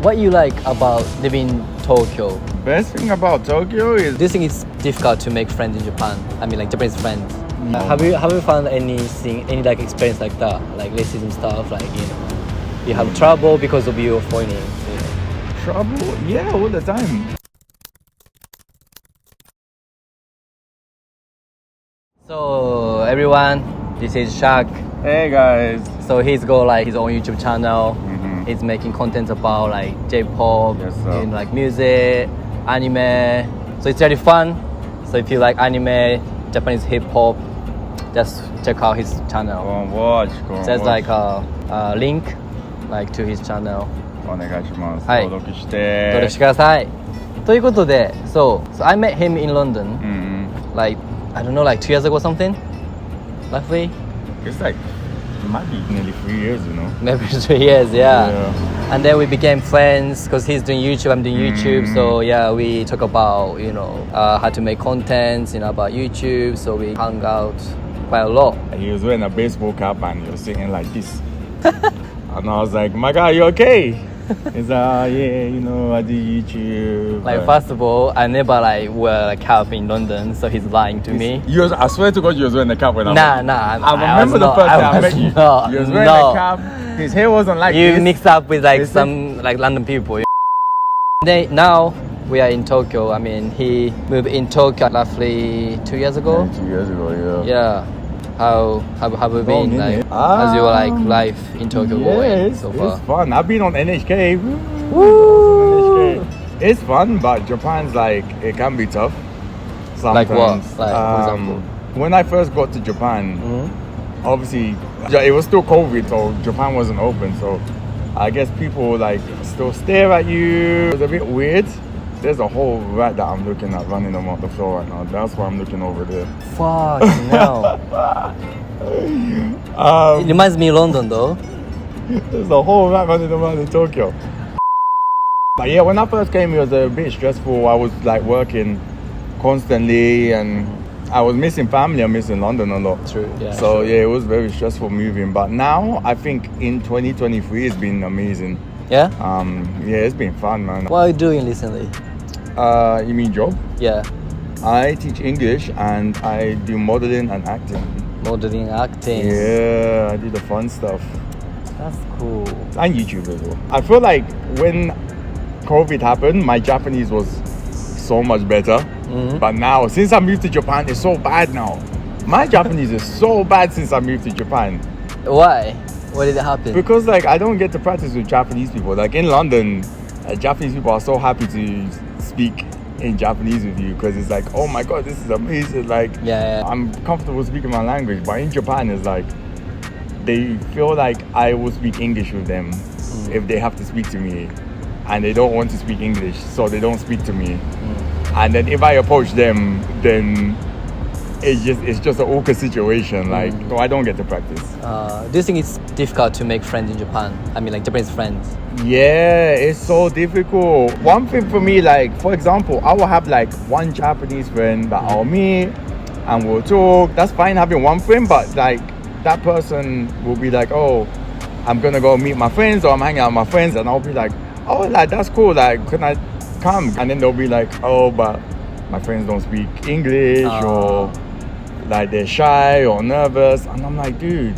what you like about living in Tokyo? Best thing about Tokyo is Do you think it's difficult to make friends in Japan? I mean, like Japanese friends. Have you found any like experience like that, like racism stuff, like you have trouble because of your foreigning? trouble. Yeah, all the time. So everyone, this is Shaq. Hey guys. So he's got like his own YouTube channel. He's making content about like J-pop, Yes, sir. like music, anime. So it's very fun. So if you like anime, Japanese hip hop, just check out his channel. Go and watch. There's like a link like to his channel. お願いします。はい。登録して。登録してください。ということで、so I met him in London, like I don't know, like 2 years ago or something, roughly. It's like might be nearly 3 years, you know. Maybe 3 years, yeah. And then we became friends because he's doing YouTube, I'm doing YouTube. So yeah, we talk about how to make content, about YouTube. So we hung out quite a lot. He was wearing a baseball cap and he was singing like this. And I was like, my God, you okay? He's like, yeah, I do YouTube. Like first of all, I never like wear a cap in London, so he's lying to me. I swear to God, you was wearing a cap when I met you. I remember the first time I met you. You was wearing a cap. His hair wasn't like this. You mixed up with like some like London people. Now we are in Tokyo. I mean, he moved in Tokyo roughly 2 years ago. 2 years ago, yeah. Yeah. How have you been? Like, how's your like life in Tokyo going so far? It's fun. I've been on NHK. Woo! It's fun, but Japan's like it can be tough. Sometimes. Like what? Like for example? When I first got to Japan, obviously it was still COVID, so Japan wasn't open. So I guess people like still stare at you. It's a bit weird. There's a whole rat that I'm looking at running on the floor right now. That's why I'm looking over there. Fuck no. It reminds me of London though. There's a whole rat running around in Tokyo. But yeah, when I first came, it was a bit stressful. I was like working constantly and I was missing family. I'm missing London a lot. True. Yeah. So true. yeah, it was very stressful moving. But now I think in 2023 it's been amazing. Yeah? Yeah, it's been fun, man. What are you doing recently? You mean job? Yeah. I teach English and I do modeling and acting. Modeling, acting. Yeah, I do the fun stuff. That's cool. And YouTube as well. I feel like when COVID happened, my Japanese was so much better. But now, since I moved to Japan, it's so bad now. My Japanese is so bad since I moved to Japan. Why? What did it happen? Because like I don't get to practice with Japanese people. Like in London, Japanese people are so happy to speak in Japanese with you because it's like, oh my God, this is amazing. Like, I'm comfortable speaking my language. But in Japan, it's like they feel like I will speak English with them if they have to speak to me, and they don't want to speak English, so they don't speak to me. And then if I approach them, then it's just an awkward situation. Like, so I don't get to practice. Do you think it's difficult to make friends in Japan? I mean, like Japanese friends. Yeah, it's so difficult. One thing for me, like for example, I will have like one Japanese friend that I'll meet and we'll talk. That's fine having one friend, but like that person will be like, oh, I'm gonna go meet my friends or I'm hanging out with my friends, and I'll be like, oh, like that's cool. Like, can I come? And then they'll be like, oh, but my friends don't speak English or like they're shy or nervous. And I'm like, dude,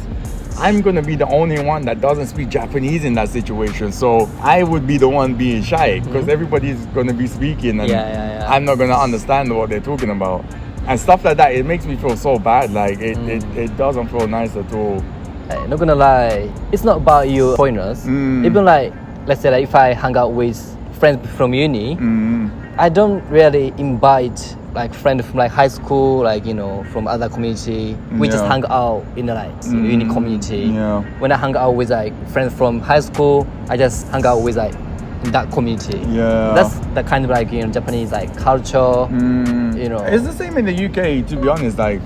I'm gonna be the only one that doesn't speak Japanese in that situation. So I would be the one being shy because everybody's gonna be speaking and I'm not gonna understand what they're talking about. And stuff like that, it makes me feel so bad. Like it doesn't feel nice at all. Hey, not gonna lie, it's not about you foreigners. Even like, let's say like if I hang out with friends from uni, I don't really invite like friends from like high school, like from other community. We just hang out in the like uni community. When I hang out with like friends from high school, I just hang out with like that community. That's the kind of like Japanese like culture. It's the same in the UK, to be honest. Like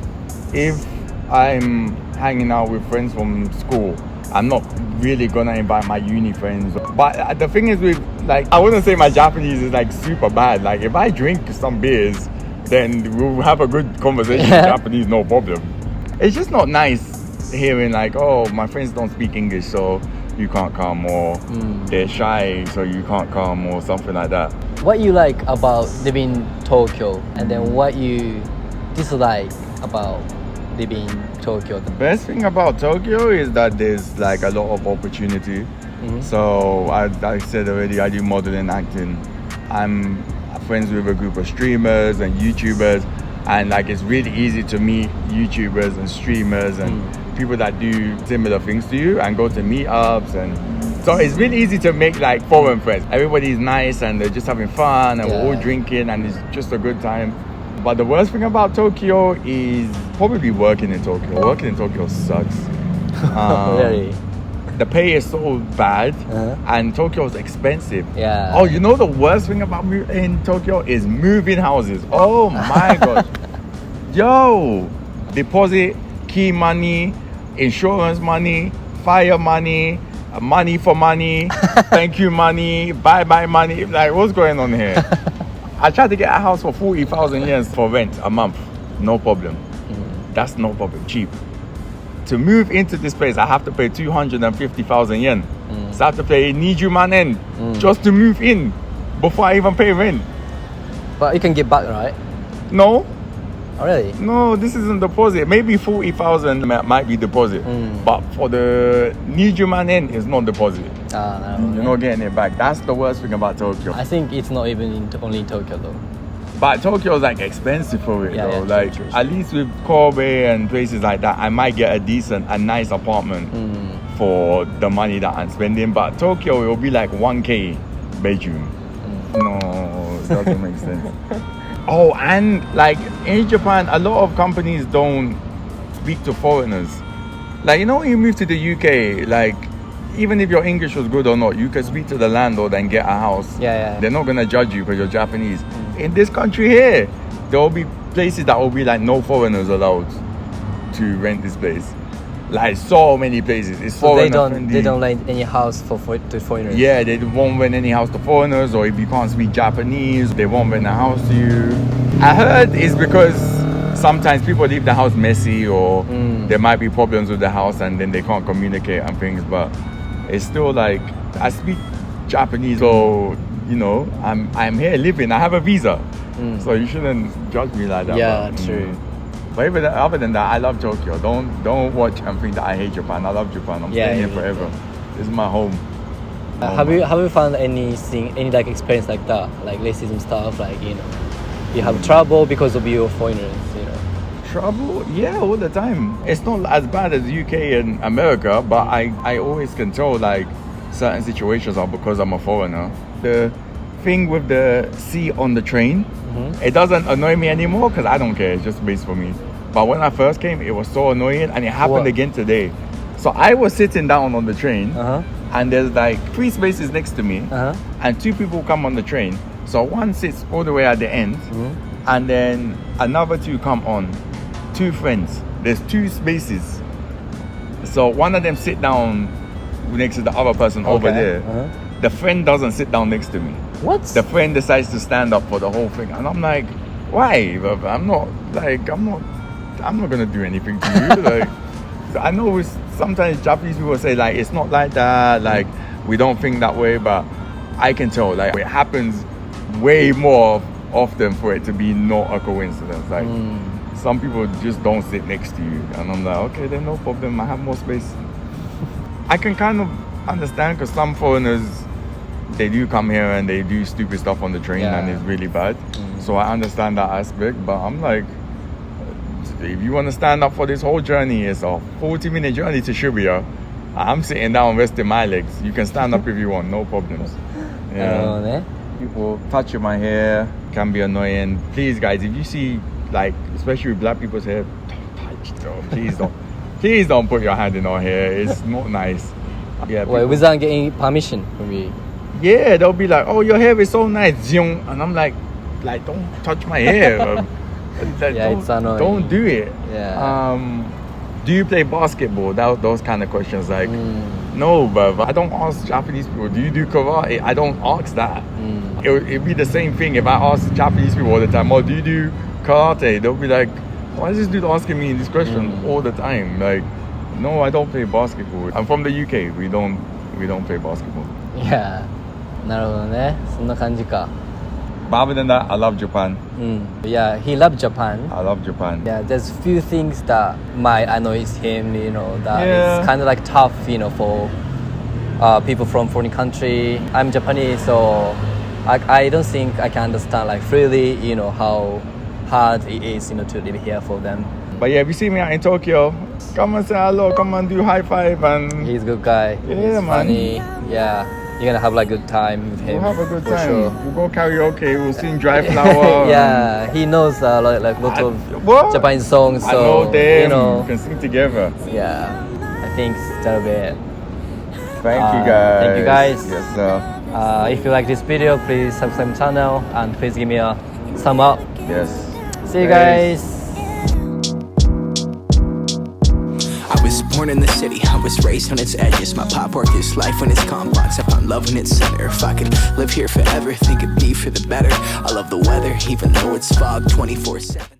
if I'm hanging out with friends from school, I'm not really gonna invite my uni friends. But the thing is with like, I wouldn't say my Japanese is like super bad. Like if I drink some beers, then we'll have a good conversation in Japanese, no problem. It's just not nice hearing like, oh, my friends don't speak English, so you can't come, or they're shy, so you can't come, or something like that. What you like about living in Tokyo, and then what you dislike about living in Tokyo? The best thing about Tokyo is that there's like a lot of opportunity. So I said already, I do modeling, acting. I'm friends with a group of streamers and YouTubers, and like it's really easy to meet YouTubers and streamers and people that do similar things to you and go to meetups, and so it's really easy to make like foreign friends. Everybody's nice and they're just having fun, and we're all drinking, and it's just a good time. But the worst thing about Tokyo is probably working in Tokyo. Working in Tokyo sucks. Really? The pay is so bad, and Tokyo is expensive. Yeah. Oh, you know the worst thing about in Tokyo is moving houses. Oh my gosh. Yo, deposit, key money, insurance money, fire money, money for money, thank you money, bye-bye money. Like, what's going on here? I tried to get a house for 40,000 yen for rent a month. No problem. That's no problem. Cheap. To move into this place, I have to pay 250,000 yen. So I have to pay 20 man yen just to move in before I even pay rent. But you can get back, right? No. Oh, really? No, this isn't deposit. Maybe 40,000 might be deposit. But for the 20 man yen, it's not deposit. No. You're not getting it back. That's the worst thing about Tokyo. I think it's not even only in Tokyo though. But Tokyo is like expensive for it though. Like true. At least with Kobe and places like that, I might get a nice apartment for the money that I'm spending. But Tokyo, it will be like 1K bedroom. No, it doesn't make sense. Oh, and like in Japan, a lot of companies don't speak to foreigners. Like, you know, when you move to the UK, like even if your English was good or not, you can speak to the landlord and get a house. They're not gonna judge you because you're Japanese. In this country here, there will be places that will be like no foreigners allowed to rent this place. Like so many places. It's so they don't friendly. rent any house to foreigners. Yeah, they won't rent any house to foreigners, or if you can't speak Japanese, they won't rent a house to you. I heard it's because sometimes people leave the house messy, or there might be problems with the house and then they can't communicate and things, but it's still like, I speak Japanese, so you know, I'm here living, I have a visa, so you shouldn't judge me like that. Yeah, but, true. But even other than that, I love Tokyo. Don't watch and think that I hate Japan. I love Japan. I'm staying here forever. This is my home. Have you found any like experience like that, like racism stuff, like, you know, you have trouble because of your foreigners, you know? Trouble? Yeah, all the time. It's not as bad as UK and America, but I always can tell like certain situations are because I'm a foreigner. The thing with the seat on the train, it doesn't annoy me anymore because I don't care. It's just space for me. But when I first came, it was so annoying, and it happened again today. So I was sitting down on the train, and there's like 3 spaces next to me, and 2 people come on the train. So one sits all the way at the end, and then another 2 come on. 2 friends. There's 2 spaces. So one of them sit down next to the other person over there. The friend doesn't sit down next to me. What? The friend decides to stand up for the whole thing, and I'm like, why? I'm not gonna do anything to you. Like, I know sometimes Japanese people say like it's not like that, like we don't think that way, but I can tell like it happens way more often for it to be not a coincidence. Like some people just don't sit next to you, and I'm like, okay, then no problem. I have more space. I can kind of understand because some foreigners, they do come here and they do stupid stuff on the train and it's really bad. So I understand that aspect, but I'm like, if you want to stand up for this whole journey, it's a 40-minute journey to Shibuya. I'm sitting down resting my legs. You can stand up if you want, no problems. Yeah. People touching my hair can be annoying. Please guys, if you see like, especially with black people's hair, don't touch it though. Please don't. Please don't put your hand in our hair. It's not nice. Yeah. Well, without getting permission from you. Yeah, they'll be like, "Oh, your hair is so nice," and I'm like, don't touch my hair. It's annoying. Don't do it. Yeah. Do you play basketball? Those kind of questions. Like, no, but I don't ask Japanese people, do you do karate? I don't ask that. It'd be the same thing if I ask Japanese people all the time, oh, do you do karate? They'll be like, why is this dude asking me this question all the time? Like, no, I don't play basketball. I'm from the UK. We don't we don't play basketball. Yeah. なるほどね。そんな感じか。But other than that, I love Japan. Yeah, he loved Japan. I love Japan. Yeah, there's few things that might annoy him, you know, that Yeah. it's kind of like tough, you know, for people from foreign country. I'm Japanese, so I don't think I can understand like freely, you know, how hard it is, you know, to live here for them. But yeah, if you see me out in Tokyo, come and say hello, come and do high five and He's a good guy. Yeah, He's man. funny. Yeah, you're gonna have like good time with him. we'll have a good for time. Sure. We'll go karaoke, we'll sing Dry Flower. Yeah, he knows like lot of What? Japanese songs, so I know them. you know. We can sing together. Yeah, I think that'll be it. Thank you guys. Thank you guys. Yes, sir. If you like this video, please subscribe to the channel and please give me a thumb up. Yes. See you Thanks. guys. I was born in the city, I was raised on its edges. My pop work is life when it's complex. I found love when it's center. If I could live here forever, think it'd be for the better. I love the weather, even though it's fog 24/7.